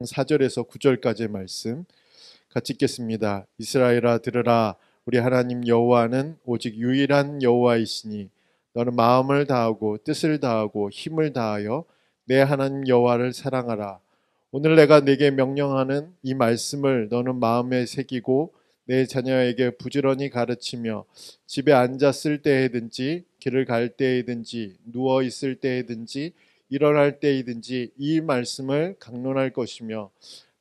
4절에서 9절까지의 말씀 같이 읽겠습니다. 이스라엘아 들으라. 우리 하나님 여호와는 오직 유일한 여호와이시니 너는 마음을 다하고 뜻을 다하고 힘을 다하여 내 하나님 여호와를 사랑하라. 오늘 내가 네게 명령하는 이 말씀을 너는 마음에 새기고 내 자녀에게 부지런히 가르치며 집에 앉았을 때에든지 길을 갈 때에든지 누워 있을 때에든지 일어날 때이든지 이 말씀을 강론할 것이며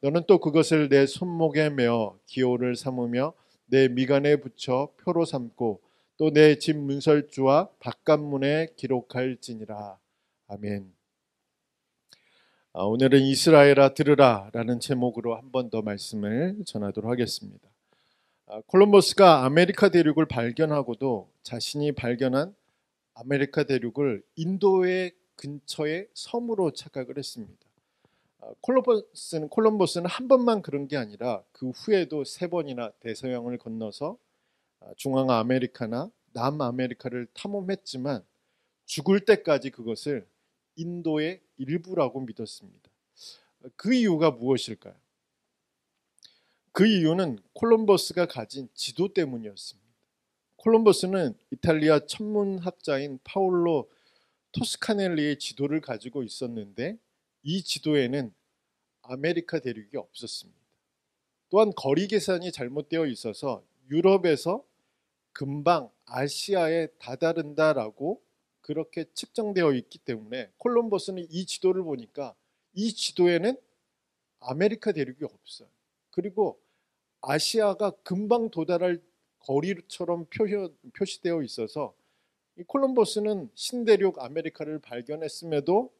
너는 또 그것을 내 손목에 메어 기호를 삼으며 내 미간에 붙여 표로 삼고 또 내 집 문설주와 바깥문에 기록할지니라. 아멘. 오늘은 이스라엘아 들으라 라는 제목으로 한 번 더 말씀을 전하도록 하겠습니다. 콜럼버스가 아메리카 대륙을 발견하고도 자신이 발견한 아메리카 대륙을 인도의 근처의 섬으로 착각을 했습니다. 콜럼버스는 한 번만 그런 게 아니라 그 후에도 3번이나 대서양을 건너서 중앙 아메리카나 남아메리카를 탐험했지만 죽을 때까지 그것을 인도의 일부라고 믿었습니다. 그 이유가 무엇일까요? 그 이유는 콜럼버스가 가진 지도 때문이었습니다. 콜럼버스는 이탈리아 천문학자인 파올로 토스카넬리의 지도를 가지고 있었는데 이 지도에는 아메리카 대륙이 없었습니다. 또한 거리 계산이 잘못되어 있어서 유럽에서 금방 아시아에 다다른다라고 그렇게 측정되어 있기 때문에 콜럼버스는 이 지도를 보니까 이 지도에는 아메리카 대륙이 없어요. 그리고 아시아가 금방 도달할 거리처럼 표시되어 있어서 이 콜럼버스는 신대륙 아메리카를 발견했음에도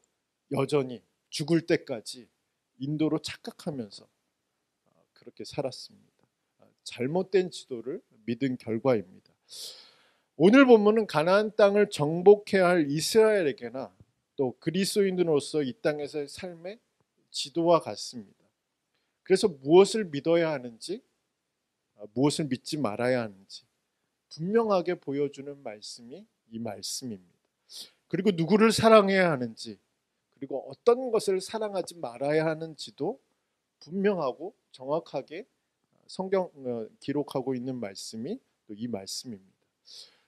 여전히 죽을 때까지 인도로 착각하면서 그렇게 살았습니다. 잘못된 지도를 믿은 결과입니다. 오늘 본문은 가나안 땅을 정복해야 할 이스라엘에게나 또 그리스도인으로서 이 땅에서의 삶의 지도와 같습니다. 그래서 무엇을 믿어야 하는지 무엇을 믿지 말아야 하는지 분명하게 보여주는 말씀이 이 말씀입니다. 그리고 누구를 사랑해야 하는지 그리고 어떤 것을 사랑하지 말아야 하는지도 분명하고 정확하게 성경 기록하고 있는 말씀이 또 이 말씀입니다.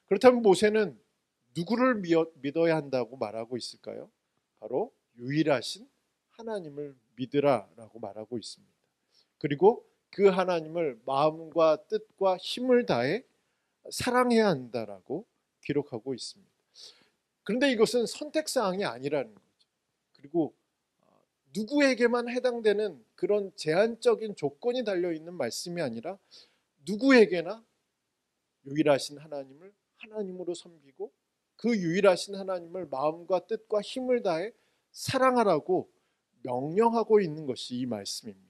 그렇다면 모세는 누구를 믿어야 한다고 말하고 있을까요? 바로 유일하신 하나님을 믿으라라고 말하고 있습니다. 그리고 그 하나님을 마음과 뜻과 힘을 다해 사랑해야 한다라고 기록하고 있습니다. 그런데 이것은 선택사항이 아니라는 거죠. 그리고 누구에게만 해당되는 그런 제한적인 조건이 달려있는 말씀이 아니라 누구에게나 유일하신 하나님을 하나님으로 섬기고 그 유일하신 하나님을 마음과 뜻과 힘을 다해 사랑하라고 명령하고 있는 것이 이 말씀입니다.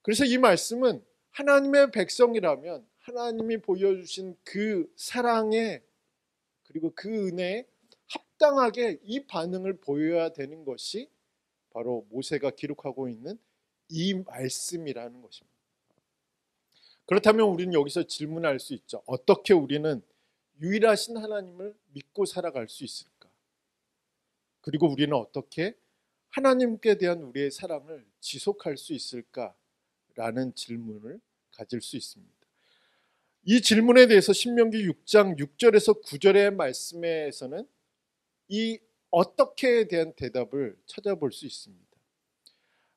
그래서 이 말씀은 하나님의 백성이라면 하나님이 보여주신 그 사랑에 그리고 그 은혜에 합당하게 이 반응을 보여야 되는 것이 바로 모세가 기록하고 있는 이 말씀이라는 것입니다. 그렇다면 우리는 여기서 질문할 수 있죠. 어떻게 우리는 유일하신 하나님을 믿고 살아갈 수 있을까? 그리고 우리는 어떻게 하나님께 대한 우리의 사랑을 지속할 수 있을까라는 질문을 가질 수 있습니다. 이 질문에 대해서 신명기 6장 6절에서 9절의 말씀에서는 이 어떻게에 대한 대답을 찾아볼 수 있습니다.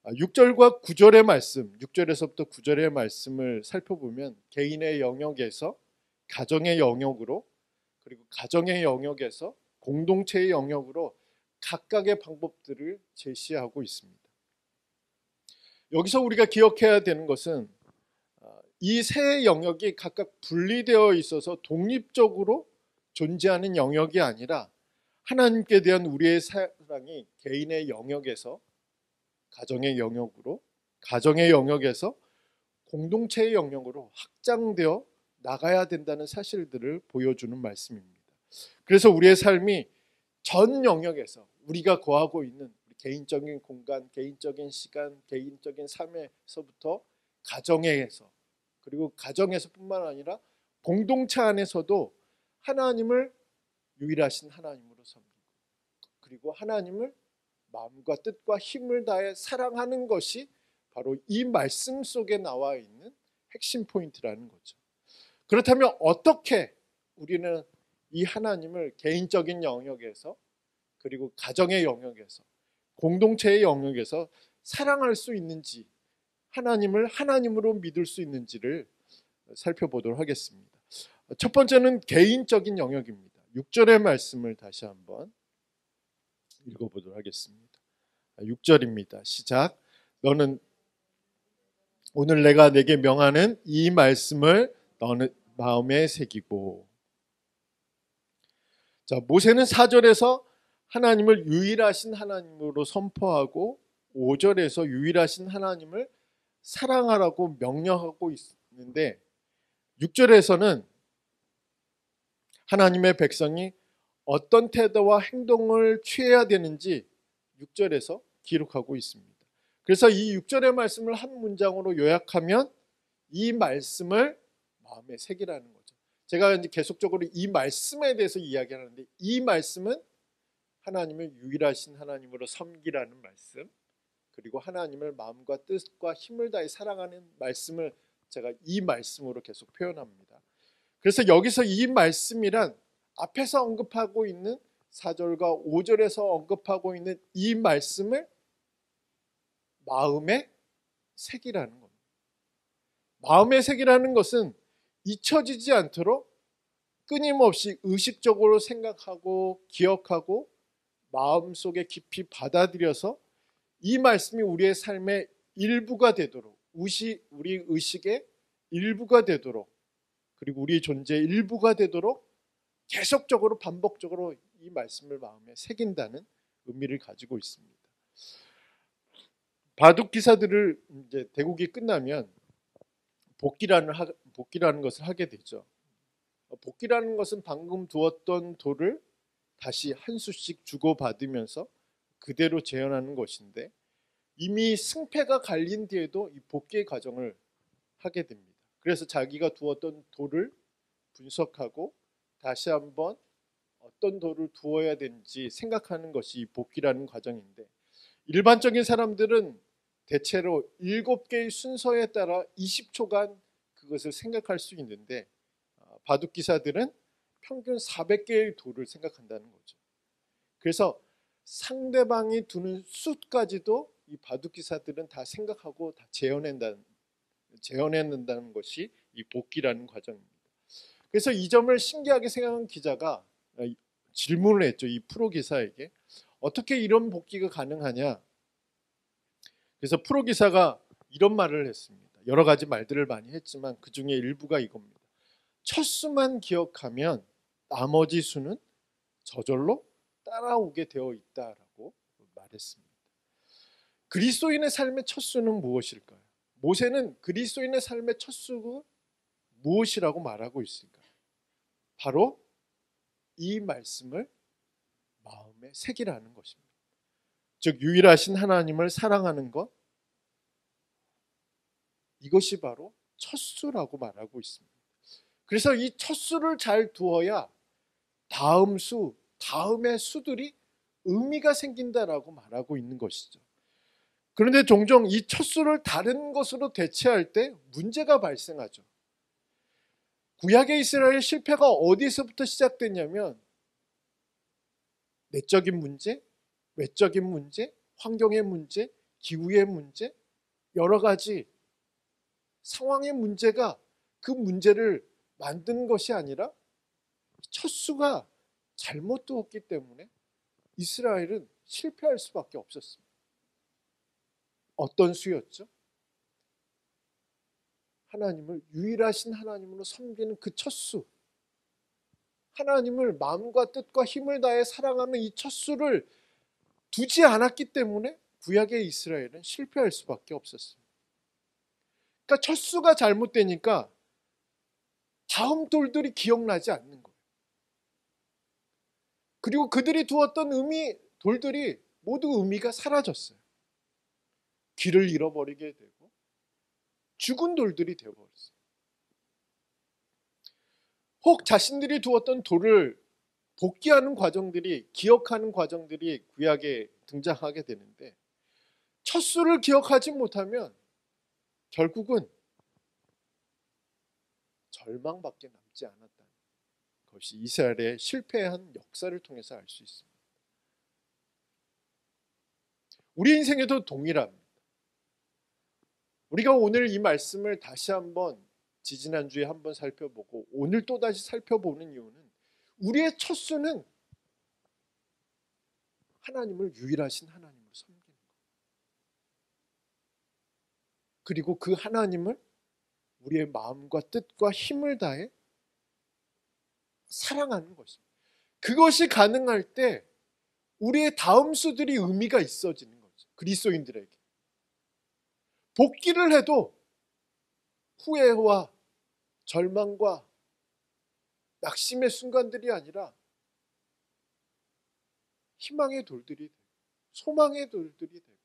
6절과 9절의 말씀, 6절에서부터 9절의 말씀을 살펴보면 개인의 영역에서 가정의 영역으로 그리고 가정의 영역에서 공동체의 영역으로 각각의 방법들을 제시하고 있습니다. 여기서 우리가 기억해야 되는 것은 이 세 영역이 각각 분리되어 있어서 독립적으로 존재하는 영역이 아니라 하나님께 대한 우리의 사랑이 개인의 영역에서 가정의 영역으로 가정의 영역에서 공동체의 영역으로 확장되어 나가야 된다는 사실들을 보여주는 말씀입니다. 그래서 우리의 삶이 전 영역에서 우리가 거하고 있는 개인적인 공간, 개인적인 시간, 개인적인 삶에서부터 가정에서 그리고 가정에서뿐만 아니라 공동체 안에서도 하나님을 유일하신 하나님으로 섬기고 그리고 하나님을 마음과 뜻과 힘을 다해 사랑하는 것이 바로 이 말씀 속에 나와 있는 핵심 포인트라는 거죠. 그렇다면 어떻게 우리는 이 하나님을 개인적인 영역에서, 그리고 가정의 영역에서, 공동체의 영역에서 사랑할 수 있는지, 하나님을 하나님으로 믿을 수 있는지를 살펴보도록 하겠습니다. 첫 번째는 개인적인 영역입니다. 6절의 말씀을 다시 한번 읽어보도록 하겠습니다. 6절입니다. 시작. 너는 오늘 내가 내게 명하는 이 말씀을 너는 마음에 새기고. 자, 모세는 4절에서 하나님을 유일하신 하나님으로 선포하고 5절에서 유일하신 하나님을 사랑하라고 명령하고 있는데, 6절에서는 하나님의 백성이 어떤 태도와 행동을 취해야 되는지 6절에서 기록하고 있습니다. 그래서 이 6절의 말씀을 한 문장으로 요약하면 이 말씀을 마음에 새기라는 거죠. 제가 이제 계속적으로 이 말씀에 대해서 이야기하는데, 이 말씀은 하나님을 유일하신 하나님으로 섬기라는 말씀, 그리고 하나님을 마음과 뜻과 힘을 다해 사랑하는 말씀을 제가 이 말씀으로 계속 표현합니다. 그래서 여기서 이 말씀이란 앞에서 언급하고 있는 4절과 5절에서 언급하고 있는 이 말씀을 마음에 새기라는 겁니다. 마음에 새기라는 것은 잊혀지지 않도록 끊임없이 의식적으로 생각하고 기억하고 마음속에 깊이 받아들여서 이 말씀이 우리의 삶의 일부가 되도록, 우리 의식의 일부가 되도록, 그리고 우리 존재의 일부가 되도록 계속적으로 반복적으로 이 말씀을 마음에 새긴다는 의미를 가지고 있습니다. 바둑 기사들을 이제 대국이 끝나면 복기라는 것을 하게 되죠. 복기라는 것은 방금 두었던 돌을 다시 한 수씩 주고받으면서 그대로 재현하는 것인데, 이미 승패가 갈린 뒤에도 이 복기의 과정을 하게 됩니다. 그래서 자기가 두었던 돌을 분석하고 다시 한번 어떤 돌을 두어야 되는지 생각하는 것이 이 복기라는 과정인데, 일반적인 사람들은 대체로 7개의 순서에 따라 20초간 그것을 생각할 수 있는데, 바둑 기사들은 평균 400개의 돌을 생각한다는 거죠. 그래서 상대방이 두는 숫까지도 이 바둑 기사들은 다 생각하고 다 재현해낸다는 것이 이 복기라는 과정입니다. 그래서 이 점을 신기하게 생각한 기자가 질문을 했죠. 이 프로 기사에게 어떻게 이런 복기가 가능하냐. 그래서 프로 기사가 이런 말을 했습니다. 여러 가지 말들을 많이 했지만 그 중에 일부가 이겁니다. 첫 수만 기억하면 나머지 수는 저절로 따라오게 되어 있다라고 말했습니다. 그리스도인의 삶의 첫 수는 무엇일까요? 모세는 그리스도인의 삶의 첫 수가 무엇이라고 말하고 있을까요? 바로 이 말씀을 마음에 새기라는 것입니다. 즉 유일하신 하나님을 사랑하는 것, 이것이 바로 첫 수라고 말하고 있습니다. 그래서 이 첫 수를 잘 두어야 다음 수, 다음의 수들이 의미가 생긴다라고 말하고 있는 것이죠. 그런데 종종 이 첫 수를 다른 것으로 대체할 때 문제가 발생하죠. 구약의 이스라엘 실패가 어디서부터 시작됐냐면 내적인 문제, 외적인 문제, 환경의 문제, 기후의 문제, 여러 가지 상황의 문제가 그 문제를 만든 것이 아니라 첫 수가 잘못 두었기 때문에 이스라엘은 실패할 수밖에 없었습니다. 어떤 수였죠? 하나님을 유일하신 하나님으로 섬기는 그 첫 수, 하나님을 마음과 뜻과 힘을 다해 사랑하는 이 첫 수를 두지 않았기 때문에 구약의 이스라엘은 실패할 수밖에 없었습니다. 그러니까 첫 수가 잘못되니까 다음 돌들이 기억나지 않는 거예요. 그리고 그들이 두었던 돌들이 모두 의미가 사라졌어요. 길을 잃어버리게 되고 죽은 돌들이 되어버렸어요. 혹 자신들이 두었던 돌을 복귀하는 과정들이, 기억하는 과정들이 구약의 등장하게 되는데 첫 수를 기억하지 못하면 결국은 절망밖에 남지 않았다는 것이 이스라엘의 실패한 역사를 통해서 알 수 있습니다. 우리 인생에도 동일합니다. 우리가 오늘 이 말씀을 다시 한번 지지난주에 한번 살펴보고 오늘 또다시 살펴보는 이유는 우리의 첫 수는 하나님을 유일하신 하나님을 섬기는 것. 그리고 그 하나님을 우리의 마음과 뜻과 힘을 다해 사랑하는 것입니다. 그것이 가능할 때 우리의 다음 수들이 의미가 있어지는 거죠. 그리스도인들에게. 복귀를 해도 후회와 절망과 낙심의 순간들이 아니라 희망의 돌들이 되고 소망의 돌들이 되고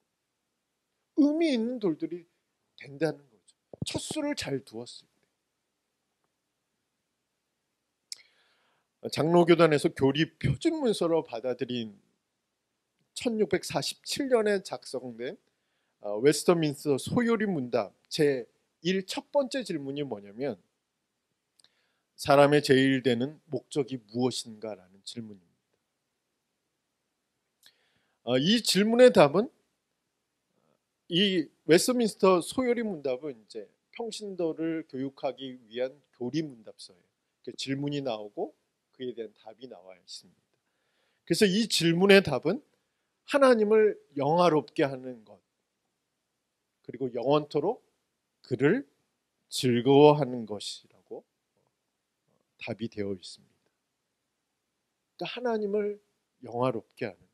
의미 있는 돌들이 된다는 거죠. 첫 수를 잘 두었을 때. 장로교단에서 교리 표준 문서로 받아들인 1647년에 작성된 웨스터민스터 소요리 문답 제1 첫 번째 질문이 뭐냐면 사람의 제일 되는 목적이 무엇인가 라는 질문입니다. 이 질문의 답은 이 웨스터민스터 소요리 문답은 이제 평신도를 교육하기 위한 교리 문답서예요. 질문이 나오고 그에 대한 답이 나와 있습니다. 그래서 이 질문의 답은 하나님을 영화롭게 하는 것 그리고 영원토록 그를 즐거워하는 것이라고 답이 되어 있습니다. 그러니까 하나님을 영화롭게 하는 것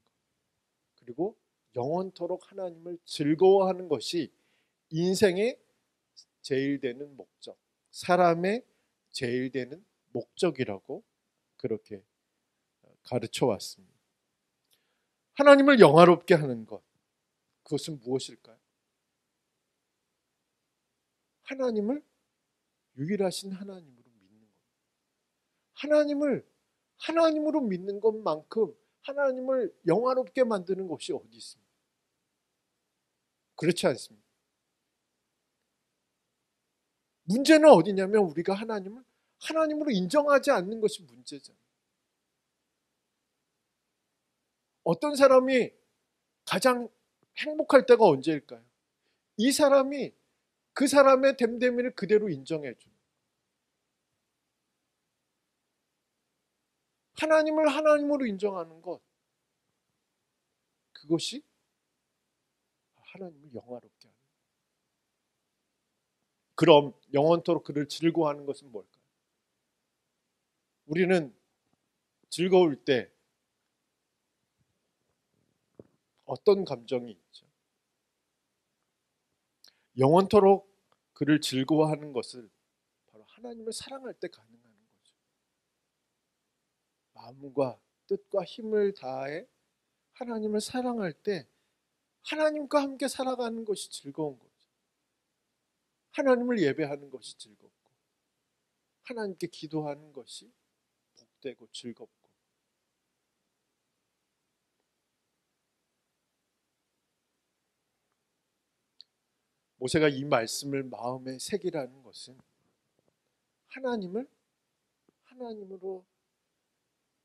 그리고 영원토록 하나님을 즐거워하는 것이 인생의 제일 되는 목적, 사람의 제일 되는 목적이라고 그렇게 가르쳐 왔습니다. 하나님을 영화롭게 하는 것, 그것은 무엇일까요? 하나님을 유일하신 하나님으로 믿는 것. 하나님을 하나님으로 믿는 것만큼 하나님을 영화롭게 만드는 것이 어디 있습니까? 그렇지 않습니다. 문제는 어디냐면 우리가 하나님을 하나님으로 인정하지 않는 것이 문제잖아요. 어떤 사람이 가장 행복할 때가 언제일까요? 이 사람이 그 사람의 됨됨이를 그대로 인정해줘. 하나님을 하나님으로 인정하는 것, 그것이 하나님을 영화롭게 하는 것. 그럼 영원토록 그를 즐거워하는 것은 뭘까요? 우리는 즐거울 때 어떤 감정이 있죠? 영원토록 그를 즐거워하는 것을 바로 하나님을 사랑할 때 가능한 거죠. 마음과 뜻과 힘을 다해 하나님을 사랑할 때 하나님과 함께 살아가는 것이 즐거운 거죠. 하나님을 예배하는 것이 즐겁고 하나님께 기도하는 것이 복되고 즐겁고 모세가 이 말씀을 마음에 새기라는 것은 하나님을 하나님으로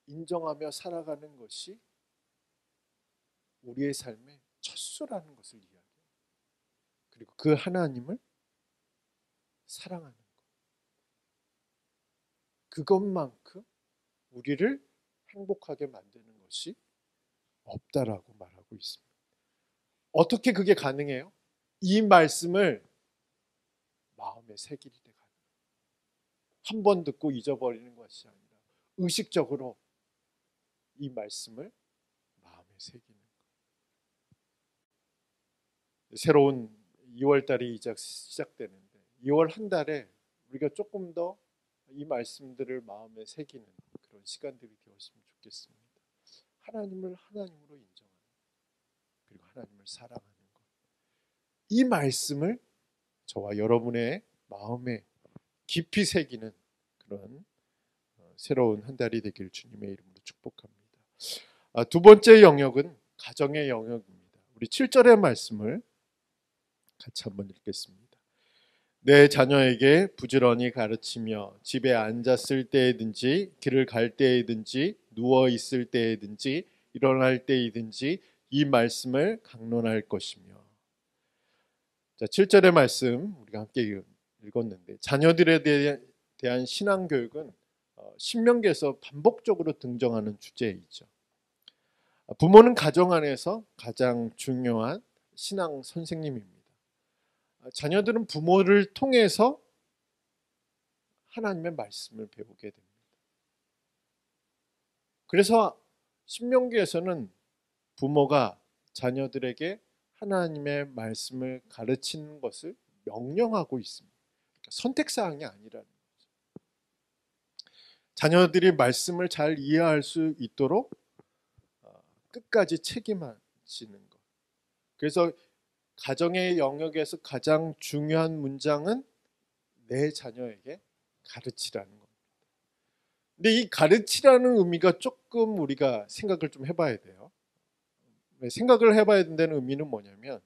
인정하며 살아가는 것이 우리의 삶의 첫 수라는 것을 이야기해요. 그리고 그 하나님을 사랑하는 것. 그것만큼 우리를 행복하게 만드는 것이 없다라고 말하고 있습니다. 어떻게 그게 가능해요? 이 말씀을 마음에 새길 때 가능해요. 한 번 듣고 잊어버리는 것이 아니라 의식적으로 이 말씀을 마음에 새기는 것. 새로운 2월달이 이제 시작되는데 2월 한 달에 우리가 조금 더 이 말씀들을 마음에 새기는 그런 시간들이 되었으면 좋겠습니다. 하나님을 하나님으로 인정하는 그리고 하나님을 사랑하는 것. 이 말씀을 저와 여러분의 마음에 깊이 새기는 그런 새로운 한 달이 되길 주님의 이름으로 축복합니다. 두 번째 영역은 가정의 영역입니다. 우리 7절의 말씀을 같이 한번 읽겠습니다. 내 자녀에게 부지런히 가르치며 집에 앉았을 때에든지 길을 갈 때에든지 누워 있을 때에든지 일어날 때이든지 이 말씀을 강론할 것이며. 자, 7절의 말씀 우리가 함께 읽었는데 자녀들에 대한 신앙 교육은 신명기에서 반복적으로 등장하는 주제이죠. 부모는 가정 안에서 가장 중요한 신앙 선생님입니다. 자녀들은 부모를 통해서 하나님의 말씀을 배우게 됩니다. 그래서 신명기에서는 부모가 자녀들에게 하나님의 말씀을 가르치는 것을 명령하고 있습니다. 그러니까 선택사항이 아니라는 거죠. 자녀들이 말씀을 잘 이해할 수 있도록 끝까지 책임지는 것. 그래서 가정의 영역에서 가장 중요한 문장은 내 자녀에게 가르치라는 겁니다. 근데 이 가르치라는 의미가 조금 우리가 생각을 좀 해봐야 돼요. 생각을 해봐야 된다는 의미는 뭐냐면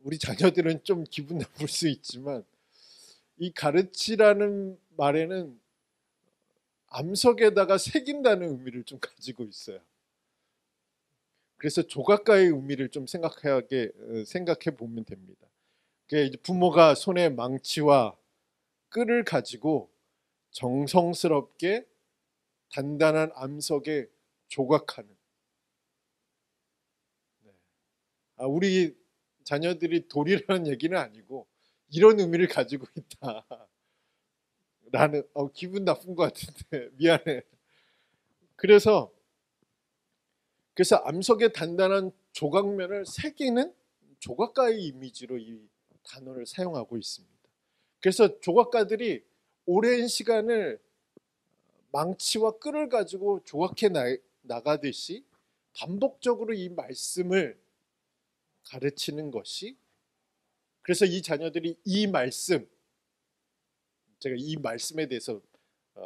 우리 자녀들은 좀 기분 나쁠 수 있지만 이 가르치라는 말에는 암석에다가 새긴다는 의미를 좀 가지고 있어요. 그래서 조각가의 의미를 좀 생각해 보면 됩니다. 이제 부모가 손에 망치와 끌을 가지고 정성스럽게 단단한 암석에 조각하는. 우리 자녀들이 돌이라는 얘기는 아니고 이런 의미를 가지고 있다. 나는 기분 나쁜 것 같은데 미안해. 그래서 암석의 단단한 조각면을 새기는 조각가의 이미지로 이 단어를 사용하고 있습니다. 그래서 조각가들이 오랜 시간을 망치와 끌을 가지고 조각해 나가듯이 반복적으로 이 말씀을 가르치는 것이, 그래서 이 자녀들이 이 말씀, 제가 이 말씀에 대해서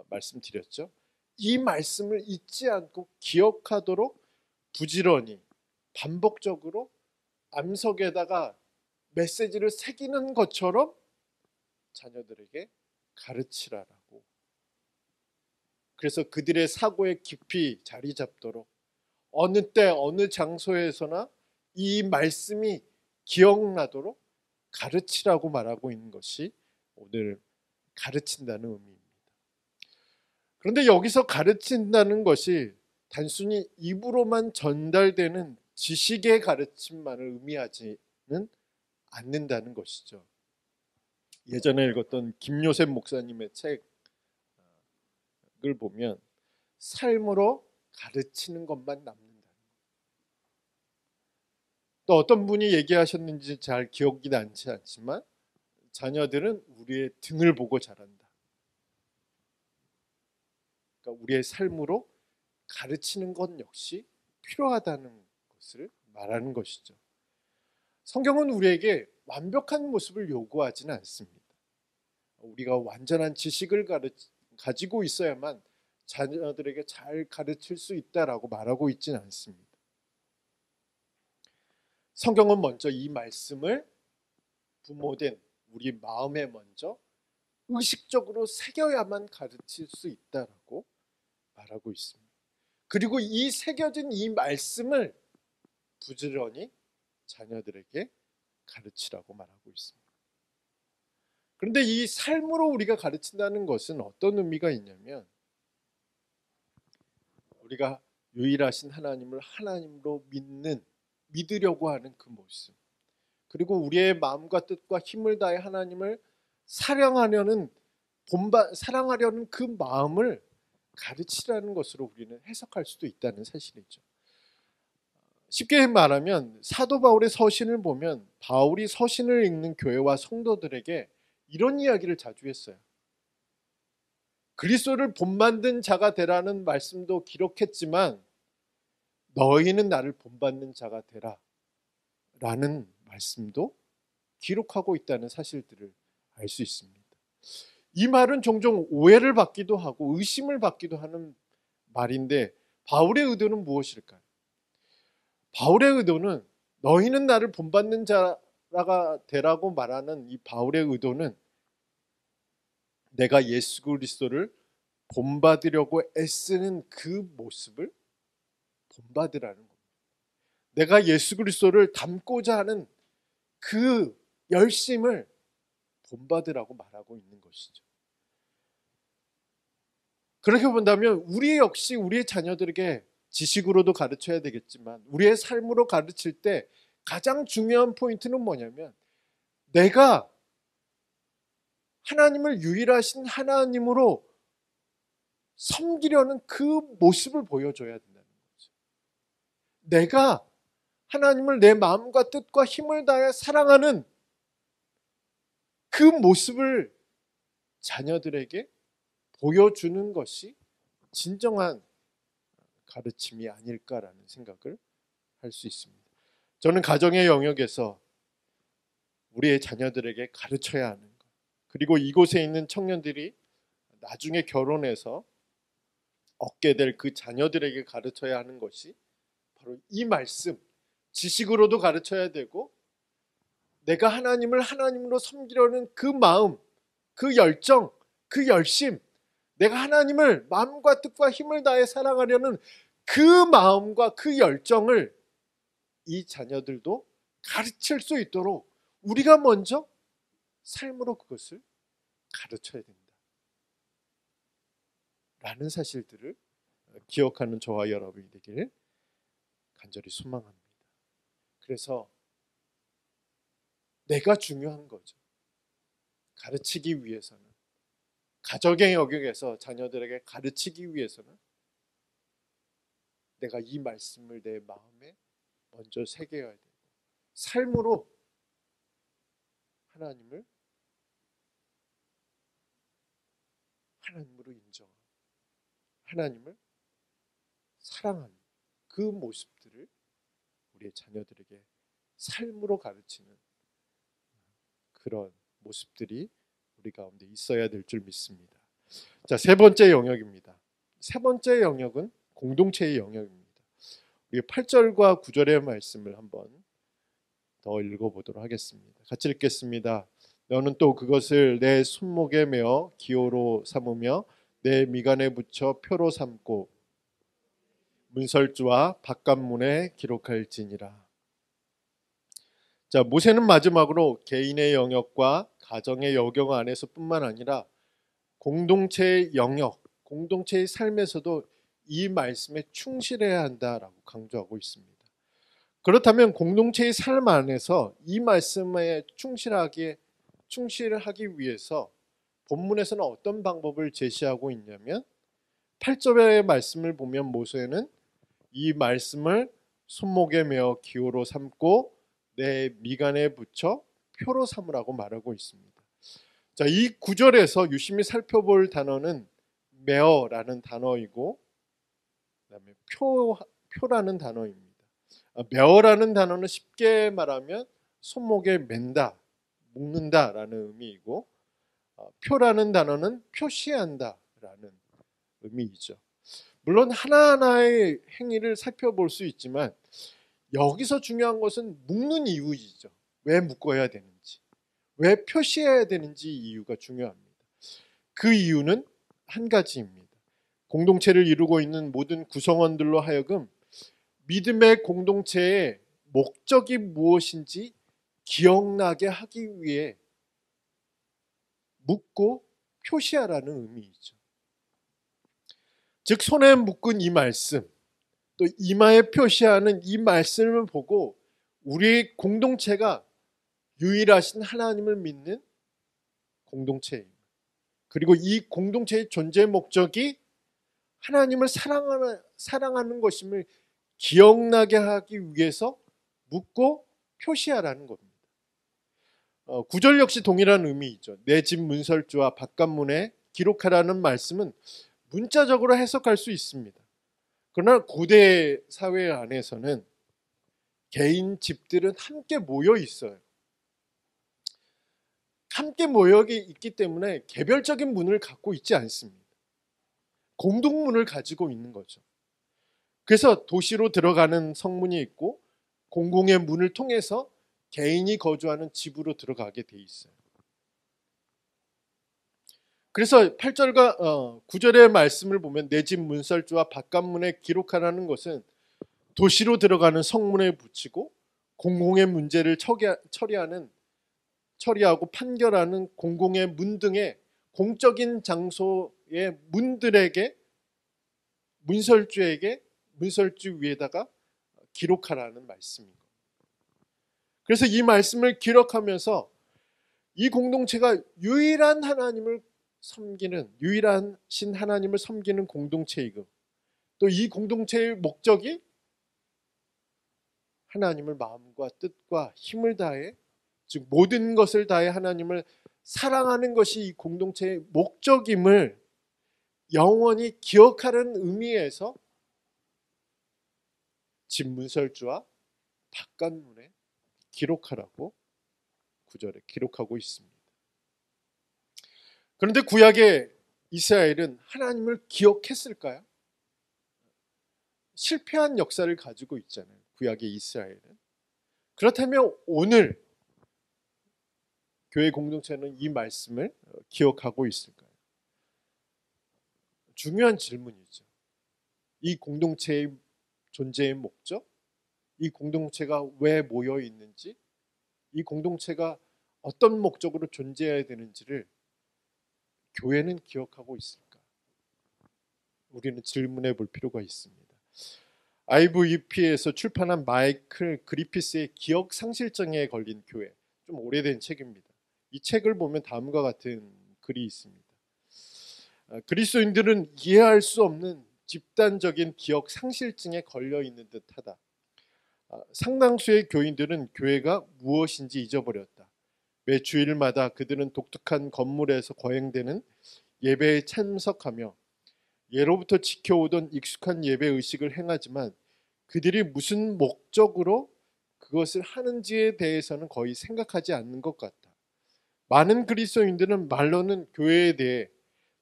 말씀드렸죠. 이 말씀을 잊지 않고 기억하도록 부지런히 반복적으로 암석에다가 메시지를 새기는 것처럼 자녀들에게 가르치라라고. 그래서 그들의 사고에 깊이 자리 잡도록 어느 때 어느 장소에서나 이 말씀이 기억나도록 가르치라고 말하고 있는 것이 오늘 가르친다는 의미입니다. 그런데 여기서 가르친다는 것이 단순히 입으로만 전달되는 지식의 가르침만을 의미하지는 않는다는 것이죠. 예전에 읽었던 김요셉 목사님의 책을 보면 삶으로 가르치는 것만 남는다. 또 어떤 분이 얘기하셨는지 잘 기억이 나지 않지만 자녀들은 우리의 등을 보고 자란다. 그러니까 우리의 삶으로 가르치는 것 역시 필요하다는 것을 말하는 것이죠. 성경은 우리에게 완벽한 모습을 요구하지는 않습니다. 우리가 완전한 지식을 가지고 있어야만 자녀들에게 잘 가르칠 수 있다라고 말하고 있지는 않습니다. 성경은 먼저 이 말씀을 부모된 우리 마음에 먼저 의식적으로 새겨야만 가르칠 수 있다라고 말하고 있습니다. 그리고 이 새겨진 이 말씀을 부지런히 자녀들에게 가르치라고 말하고 있습니다. 그런데 이 삶으로 우리가 가르친다는 것은 어떤 의미가 있냐면 우리가 유일하신 하나님을 하나님으로 믿으려고 하는 그 모습, 그리고 우리의 마음과 뜻과 힘을 다해 하나님을 사랑하려는 그 마음을 가르치라는 것으로 우리는 해석할 수도 있다는 사실이죠. 쉽게 말하면 사도 바울의 서신을 보면 바울이 서신을 읽는 교회와 성도들에게 이런 이야기를 자주 했어요. 그리스도를 본받는 자가 되라는 말씀도 기록했지만 너희는 나를 본받는 자가 되라 라는 말씀도 기록하고 있다는 사실들을 알 수 있습니다. 이 말은 종종 오해를 받기도 하고 의심을 받기도 하는 말인데 바울의 의도는 무엇일까요? 바울의 의도는 너희는 나를 본받는 자가 되라고 말하는 이 바울의 의도는 내가 예수 그리스도를 본받으려고 애쓰는 그 모습을 본받으라는 겁니다. 내가 예수 그리스도를 닮고자 하는 그 열심을 본받으라고 말하고 있는 것이죠. 그렇게 본다면 우리 역시 우리의 자녀들에게 지식으로도 가르쳐야 되겠지만 우리의 삶으로 가르칠 때 가장 중요한 포인트는 뭐냐면 내가 하나님을 유일하신 하나님으로 섬기려는 그 모습을 보여줘야 된다는 거죠. 내가 하나님을 내 마음과 뜻과 힘을 다해 사랑하는 그 모습을 자녀들에게 보여주는 것이 진정한 가르침이 아닐까라는 생각을 할 수 있습니다. 저는 가정의 영역에서 우리의 자녀들에게 가르쳐야 하는 것, 그리고 이곳에 있는 청년들이 나중에 결혼해서 얻게 될 그 자녀들에게 가르쳐야 하는 것이 바로 이 말씀, 지식으로도 가르쳐야 되고 내가 하나님을 하나님으로 섬기려는 그 마음, 그 열정, 그 열심, 내가 하나님을 마음과 뜻과 힘을 다해 사랑하려는 그 마음과 그 열정을 이 자녀들도 가르칠 수 있도록 우리가 먼저 삶으로 그것을 가르쳐야 된다 라는 사실들을 기억하는 저와 여러분이 되길 간절히 소망합니다. 그래서 내가 중요한 거죠. 가르치기 위해서는, 가정의 영역에서 자녀들에게 가르치기 위해서는 내가 이 말씀을 내 마음에 먼저 새겨야 되고 삶으로 하나님으로 인정하고 하나님을 사랑하는 그 모습들을 우리의 자녀들에게 삶으로 가르치는 그런 모습들이 우리 가운데 있어야 될 줄 믿습니다. 자, 세 번째 영역입니다. 세 번째 영역은 공동체의 영역입니다. 우리 8절과 9절의 말씀을 한번 더 읽어보도록 하겠습니다. 같이 읽겠습니다. 너는 또 그것을 내 손목에 메어 기호로 삼으며 내 미간에 붙여 표로 삼고 문설주와 바깥문에 기록할지니라. 자, 모세는 마지막으로 개인의 영역과 가정의 영역 안에서 뿐만 아니라 공동체의 영역, 공동체의 삶에서도 이 말씀에 충실해야 한다라고 강조하고 있습니다. 그렇다면 공동체의 삶 안에서 이 말씀에 충실하기 위해서 본문에서는 어떤 방법을 제시하고 있냐면 8절의 말씀을 보면 모세는 이 말씀을 손목에 메어 기호로 삼고 내 미간에 붙여 표로 삼으라고 말하고 있습니다. 자, 이 구절에서 유심히 살펴볼 단어는 메어라는 단어이고 그다음에 표라는 단어입니다. 메어라는 단어는 쉽게 말하면 손목에 맨다, 묶는다라는 의미이고 표라는 단어는 표시한다라는 의미이죠. 물론 하나하나의 행위를 살펴볼 수 있지만 여기서 중요한 것은 묶는 이유이죠. 왜 묶어야 되는지, 왜 표시해야 되는지 이유가 중요합니다. 그 이유는 한 가지입니다. 공동체를 이루고 있는 모든 구성원들로 하여금 믿음의 공동체의 목적이 무엇인지 기억나게 하기 위해 묶고 표시하라는 의미이죠. 즉 손에 묶은 이 말씀, 또 이마에 표시하는 이 말씀을 보고 우리의 공동체가 유일하신 하나님을 믿는 공동체입니다. 그리고 이 공동체의 존재 목적이 하나님을 사랑하는 것임을 기억나게 하기 위해서 묻고 표시하라는 겁니다. 9절 역시 동일한 의미이죠. 내 집 문설주와 바깥문에 기록하라는 말씀은 문자적으로 해석할 수 있습니다. 그러나 고대 사회 안에서는 개인 집들은 함께 모여 있어요. 함께 모여 있기 때문에 개별적인 문을 갖고 있지 않습니다. 공동문을 가지고 있는 거죠. 그래서 도시로 들어가는 성문이 있고 공공의 문을 통해서 개인이 거주하는 집으로 들어가게 돼 있어요. 그래서 8절과 9절의 말씀을 보면 내 집 문설주와 바깥문에 기록하라는 것은 도시로 들어가는 성문에 붙이고 공공의 문제를 처리하고 판결하는 공공의 문 등의 공적인 장소의 문들에게 문설주 위에다가 기록하라는 말씀입니다. 그래서 이 말씀을 기록하면서 이 공동체가 유일하신 하나님을 섬기는 공동체이고 또 이 공동체의 목적이 하나님을 마음과 뜻과 힘을 다해 즉 모든 것을 다해 하나님을 사랑하는 것이 이 공동체의 목적임을 영원히 기억하는 의미에서 집 문설주와 바깥문에 기록하라고 9절에 기록하고 있습니다. 그런데 구약의 이스라엘은 하나님을 기억했을까요? 실패한 역사를 가지고 있잖아요. 구약의 이스라엘은. 그렇다면 오늘 교회 공동체는 이 말씀을 기억하고 있을까요? 중요한 질문이죠. 이 공동체의 존재의 목적, 이 공동체가 왜 모여 있는지, 이 공동체가 어떤 목적으로 존재해야 되는지를 교회는 기억하고 있을까? 우리는 질문해 볼 필요가 있습니다. IVP에서 출판한 마이클 그리피스의 기억 상실증에 걸린 교회, 좀 오래된 책입니다. 이 책을 보면 다음과 같은 글이 있습니다. 그리스도인들은 이해할 수 없는 집단적인 기억 상실증에 걸려 있는 듯하다. 상당수의 교인들은 교회가 무엇인지 잊어버렸다. 매 주일마다 그들은 독특한 건물에서 거행되는 예배에 참석하며 예로부터 지켜오던 익숙한 예배 의식을 행하지만 그들이 무슨 목적으로 그것을 하는지에 대해서는 거의 생각하지 않는 것 같다. 많은 그리스도인들은 말로는 교회에 대해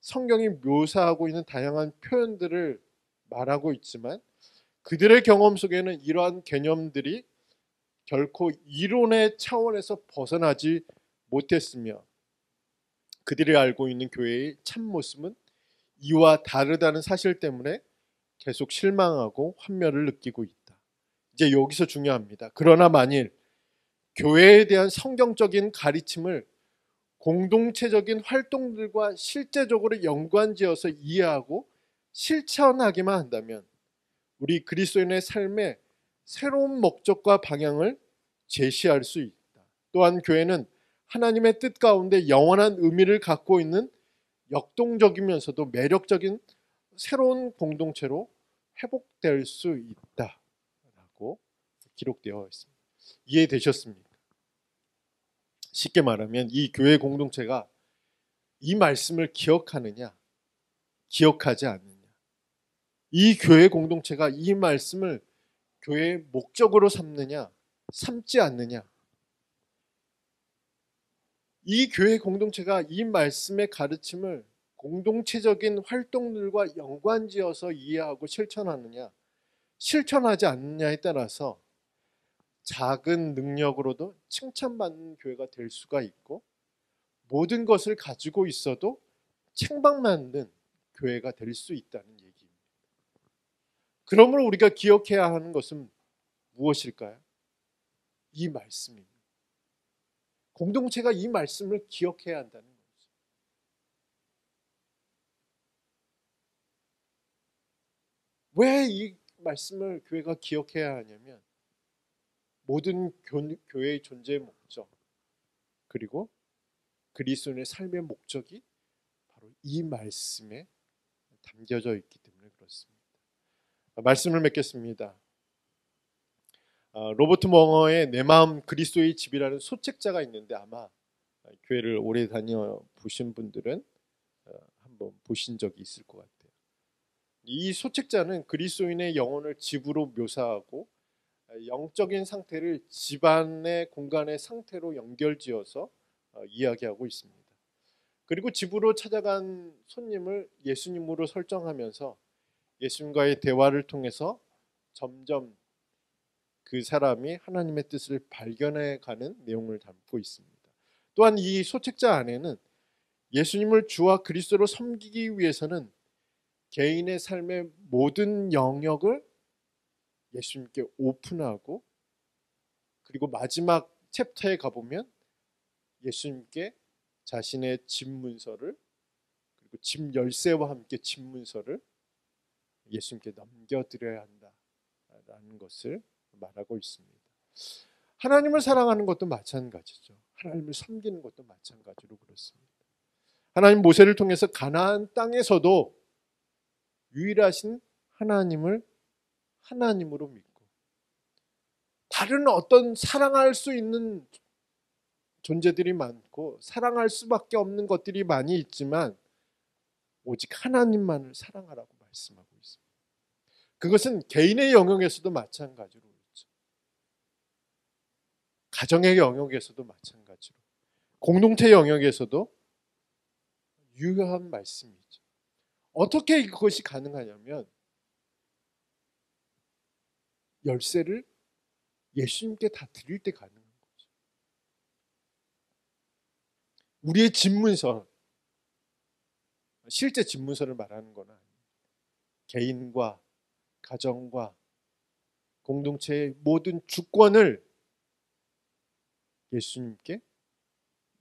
성경이 묘사하고 있는 다양한 표현들을 말하고 있지만 그들의 경험 속에는 이러한 개념들이 결코 이론의 차원에서 벗어나지 못했으며 그들이 알고 있는 교회의 참모습은 이와 다르다는 사실 때문에 계속 실망하고 환멸을 느끼고 있다. 이제 여기서 중요합니다. 그러나 만일 교회에 대한 성경적인 가르침을 공동체적인 활동들과 실제적으로 연관지어서 이해하고 실천하기만 한다면 우리 그리스도인의 삶의 새로운 목적과 방향을 제시할 수 있다. 또한 교회는 하나님의 뜻 가운데 영원한 의미를 갖고 있는 역동적이면서도 매력적인 새로운 공동체로 회복될 수 있다라고 기록되어 있습니다. 이해되셨습니까? 쉽게 말하면 이 교회 공동체가 이 말씀을 기억하느냐, 기억하지 않느냐. 이 교회 공동체가 이 말씀을 교회의 목적으로 삼느냐, 삼지 않느냐. 이 교회 공동체가 이 말씀의 가르침을 공동체적인 활동들과 연관지어서 이해하고 실천하느냐, 실천하지 않느냐에 따라서 작은 능력으로도 칭찬받는 교회가 될 수가 있고 모든 것을 가지고 있어도 책망받는 교회가 될 수 있다는 얘기입니다. 그러므로 우리가 기억해야 하는 것은 무엇일까요? 이 말씀입니다. 공동체가 이 말씀을 기억해야 한다는 거죠. 왜 이 말씀을 교회가 기억해야 하냐면 모든 교회의 존재의 목적 그리고 그리스도인의 삶의 목적이 바로 이 말씀에 담겨져 있기 때문에 그렇습니다. 말씀을 맺겠습니다. 로버트 멍어의 내 마음 그리스도의 집이라는 소책자가 있는데 아마 교회를 오래 다녀 보신 분들은 한번 보신 적이 있을 것 같아요. 이 소책자는 그리스도인의 영혼을 집으로 묘사하고 영적인 상태를 집안의 공간의 상태로 연결지어서 이야기하고 있습니다. 그리고 집으로 찾아간 손님을 예수님으로 설정하면서 예수님과의 대화를 통해서 점점 그 사람이 하나님의 뜻을 발견해가는 내용을 담고 있습니다. 또한 이 소책자 안에는 예수님을 주와 그리스도로 섬기기 위해서는 개인의 삶의 모든 영역을 예수님께 오픈하고, 그리고 마지막 챕터에 가보면 예수님께 자신의 집 문서를, 그리고 집 열쇠와 함께 집 문서를 예수님께 넘겨드려야 한다라는 것을 말하고 있습니다. 하나님을 사랑하는 것도 마찬가지죠. 하나님을 섬기는 것도 마찬가지로 그렇습니다. 하나님 모세를 통해서 가나안 땅에서도 유일하신 하나님을 하나님으로 믿고, 다른 어떤 사랑할 수 있는 존재들이 많고 사랑할 수밖에 없는 것들이 많이 있지만 오직 하나님만을 사랑하라고 말씀하고 있습니다. 그것은 개인의 영역에서도 마찬가지로 있죠. 가정의 영역에서도 마찬가지로, 공동체 영역에서도 유효한 말씀이죠. 어떻게 이것이 가능하냐면 열쇠를 예수님께 다 드릴 때 가능한 거죠. 우리의 집문서, 실제 집문서를 말하는 건 아니에요. 개인과 가정과 공동체의 모든 주권을 예수님께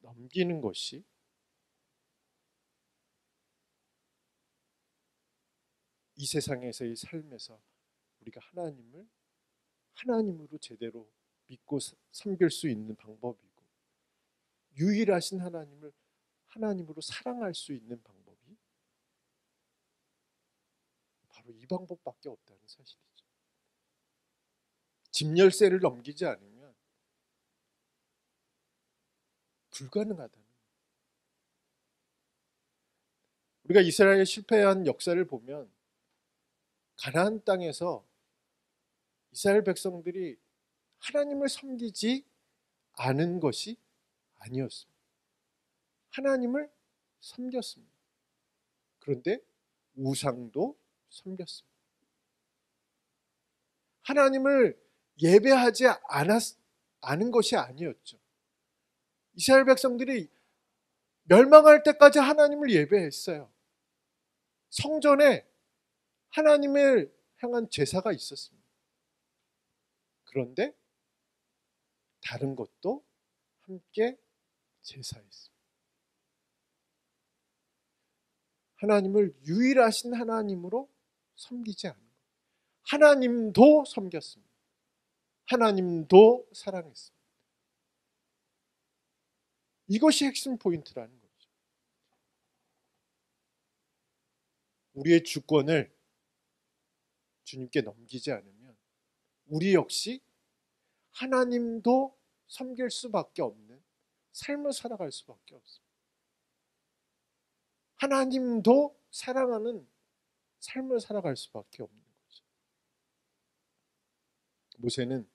넘기는 것이 이 세상에서의 삶에서 우리가 하나님을 하나님으로 제대로 믿고 섬길 수 있는 방법이고, 유일하신 하나님을 하나님으로 사랑할 수 있는 방법이 바로 이 방법밖에 없다는 사실이죠. 집 열쇠를 넘기지 않으면 불가능하다는 거예요. 우리가 이스라엘의 실패한 역사를 보면 가나안 땅에서 이스라엘 백성들이 하나님을 섬기지 않은 것이 아니었습니다. 하나님을 섬겼습니다. 그런데 우상도 섬겼습니다. 하나님을 예배하지 않은 것이 아니었죠. 이스라엘 백성들이 멸망할 때까지 하나님을 예배했어요. 성전에 하나님을 향한 제사가 있었습니다. 그런데 다른 것도 함께 제사했습니다. 하나님을 유일하신 하나님으로 섬기지 않은 거예요. 하나님도 섬겼습니다. 하나님도 사랑했습니다. 이것이 핵심 포인트라는 거죠. 우리의 주권을 주님께 넘기지 않으면 우리 역시 하나님도 섬길 수밖에 없는 삶을 살아갈 수밖에 없습니다. 하나님도 사랑하는 삶을 살아갈 수밖에 없는 거죠. 모세는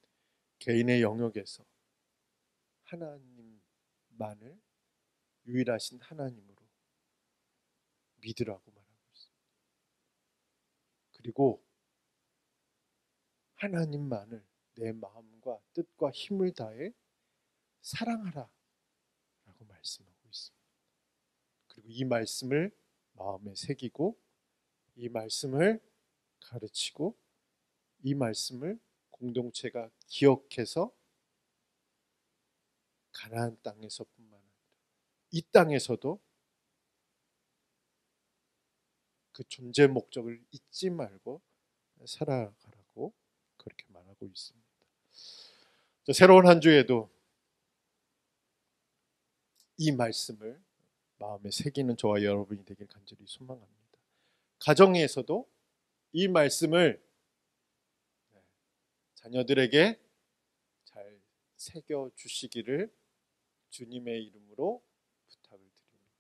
개인의 영역에서 하나님만을 유일하신 하나님으로 믿으라고 말하고 있습니다. 그리고 하나님만을 내 마음과 뜻과 힘을 다해 사랑하라 라고 말씀하고 있습니다. 그리고 이 말씀을 마음에 새기고, 이 말씀을 가르치고, 이 말씀을 공동체가 기억해서 가나안 땅에서뿐만 아니라 이 땅에서도 그 존재 목적을 잊지 말고 살아가라고 그렇게 말하고 있습니다. 새로운 한 주에도 이 말씀을 마음에 새기는 저와 여러분이 되길 간절히 소망합니다. 가정에서도 이 말씀을 자녀들에게 잘 새겨 주시기를 주님의 이름으로 부탁을 드립니다.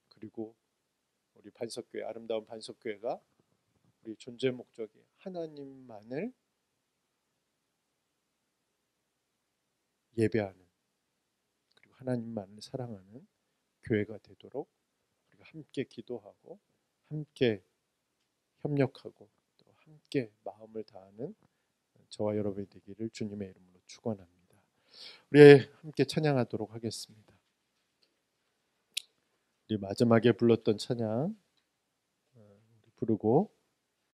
그리고 우리 반석교회, 아름다운 반석교회가 우리 존재 목적이 하나님만을 예배하는, 그리고 하나님만을 사랑하는 교회가 되도록 우리가 함께 기도하고 함께 협력하고 함께 마음을 다하는 저와 여러분이 되기를 주님의 이름으로 축원합니다. 우리 함께 찬양하도록 하겠습니다. 우리 마지막에 불렀던 찬양 부르고